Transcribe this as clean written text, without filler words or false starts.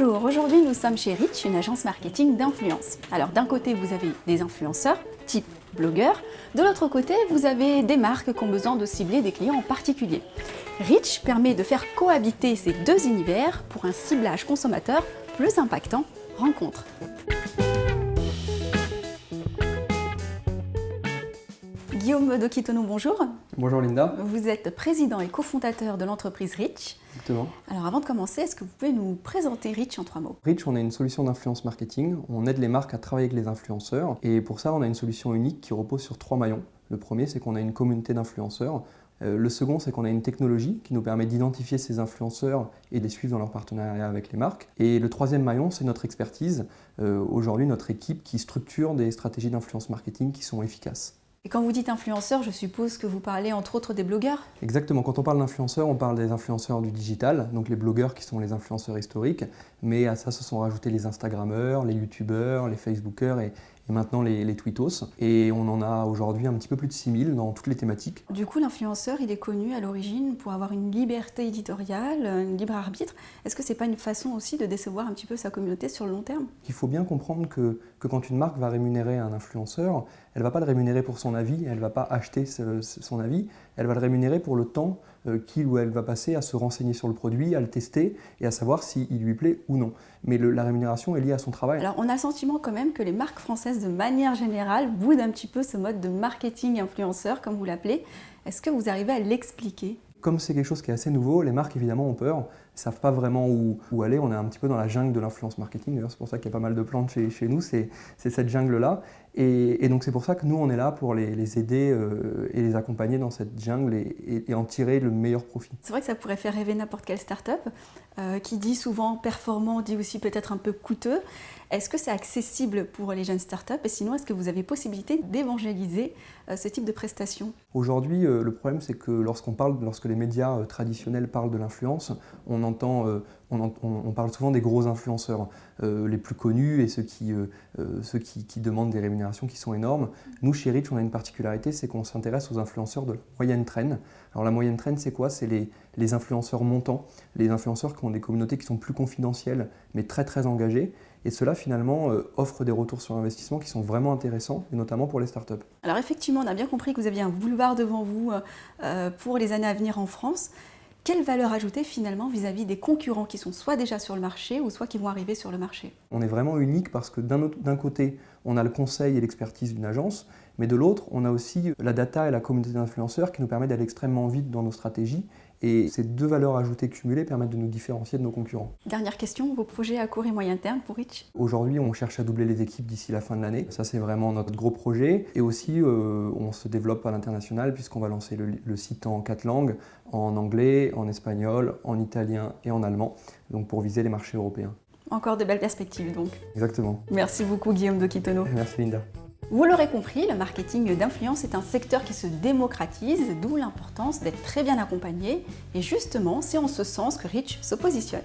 Bonjour, aujourd'hui nous sommes chez Reach, une agence marketing d'influence. Alors d'un côté vous avez des influenceurs, type blogueurs, de l'autre côté vous avez des marques qui ont besoin de cibler des clients en particulier. Reach permet de faire cohabiter ces deux univers pour un ciblage consommateur plus impactant. Rencontre. Guillaume Dokitono, bonjour. Bonjour Linda. Vous êtes président et cofondateur de l'entreprise Reach. Exactement. Alors avant de commencer, est-ce que vous pouvez nous présenter Reach en 3 mots? Reach, on est une solution d'influence marketing. On aide les marques à travailler avec les influenceurs. Et pour ça, on a une solution unique qui repose sur 3 maillons. Le premier, c'est qu'on a une communauté d'influenceurs. Le second, c'est qu'on a une technologie qui nous permet d'identifier ces influenceurs et de les suivre dans leur partenariat avec les marques. Et le troisième maillon, c'est notre expertise. Aujourd'hui, notre équipe qui structure des stratégies d'influence marketing qui sont efficaces. Et quand vous dites influenceurs, je suppose que vous parlez entre autres des blogueurs? Exactement, quand on parle d'influenceurs, on parle des influenceurs du digital, donc les blogueurs qui sont les influenceurs historiques, mais à ça se sont rajoutés les Instagrammeurs, les YouTubeurs, les Facebookers et maintenant les Twittos. Et on en a aujourd'hui un petit peu plus de 6000 dans toutes les thématiques. Du coup, l'influenceur, il est connu à l'origine pour avoir une liberté éditoriale, un libre arbitre. Est-ce que c'est pas une façon aussi de décevoir un petit peu sa communauté sur le long terme? Il faut bien comprendre que quand une marque va rémunérer un influenceur, elle ne va pas le rémunérer pour son avis, elle ne va pas acheter son avis, elle va le rémunérer pour le temps qu'il ou elle va passer à se renseigner sur le produit, à le tester et à savoir s'il lui plaît ou non. Mais la rémunération est liée à son travail. Alors on a le sentiment quand même que les marques françaises de manière générale boudent un petit peu ce mode de marketing influenceur comme vous l'appelez. Est-ce que vous arrivez à l'expliquer? Comme c'est quelque chose qui est assez nouveau, les marques évidemment ont peur, ne savent pas vraiment où aller. On est un petit peu dans la jungle de l'influence marketing, d'ailleurs c'est pour ça qu'il y a pas mal de plantes chez nous, c'est cette jungle-là. Et donc c'est pour ça que nous on est là pour les aider et les accompagner dans cette jungle et en tirer le meilleur profit. C'est vrai que ça pourrait faire rêver n'importe quelle start-up qui dit souvent performant, dit aussi peut-être un peu coûteux. Est-ce que c'est accessible pour les jeunes startups et sinon est-ce que vous avez possibilité d'évangéliser ce type de prestations? Aujourd'hui, le problème c'est que lorsque les médias traditionnels parlent de l'influence, on parle souvent des gros influenceurs, les plus connus et ceux qui demandent des rémunérations qui sont énormes. Nous, chez Reach, on a une particularité, c'est qu'on s'intéresse aux influenceurs de la moyenne traîne. Alors la moyenne traîne, c'est quoi? C'est les influenceurs montants, les influenceurs qui ont des communautés qui sont plus confidentielles, mais très très engagées. Et cela finalement offre des retours sur investissement qui sont vraiment intéressants, et notamment pour les startups. Alors effectivement, on a bien compris que vous aviez un boulevard devant vous pour les années à venir en France. Quelle valeur ajoutée finalement vis-à-vis des concurrents qui sont soit déjà sur le marché ou soit qui vont arriver sur le marché? On est vraiment unique parce que d'un côté, on a le conseil et l'expertise d'une agence, mais de l'autre, on a aussi la data et la communauté d'influenceurs qui nous permettent d'aller extrêmement vite dans nos stratégies. Et ces deux valeurs ajoutées cumulées permettent de nous différencier de nos concurrents. Dernière question, vos projets à court et moyen terme pour Reach? Aujourd'hui, on cherche à doubler les équipes d'ici la fin de l'année. Ça, c'est vraiment notre gros projet. Et aussi, on se développe à l'international puisqu'on va lancer le site en 4 langues, en anglais, en espagnol, en italien et en allemand, donc pour viser les marchés européens. Encore de belles perspectives donc. Exactement. Merci beaucoup Guillaume Dokitono. Merci Linda. Vous l'aurez compris, le marketing d'influence est un secteur qui se démocratise, d'où l'importance d'être très bien accompagné. Et justement, c'est en ce sens que Reach se positionne.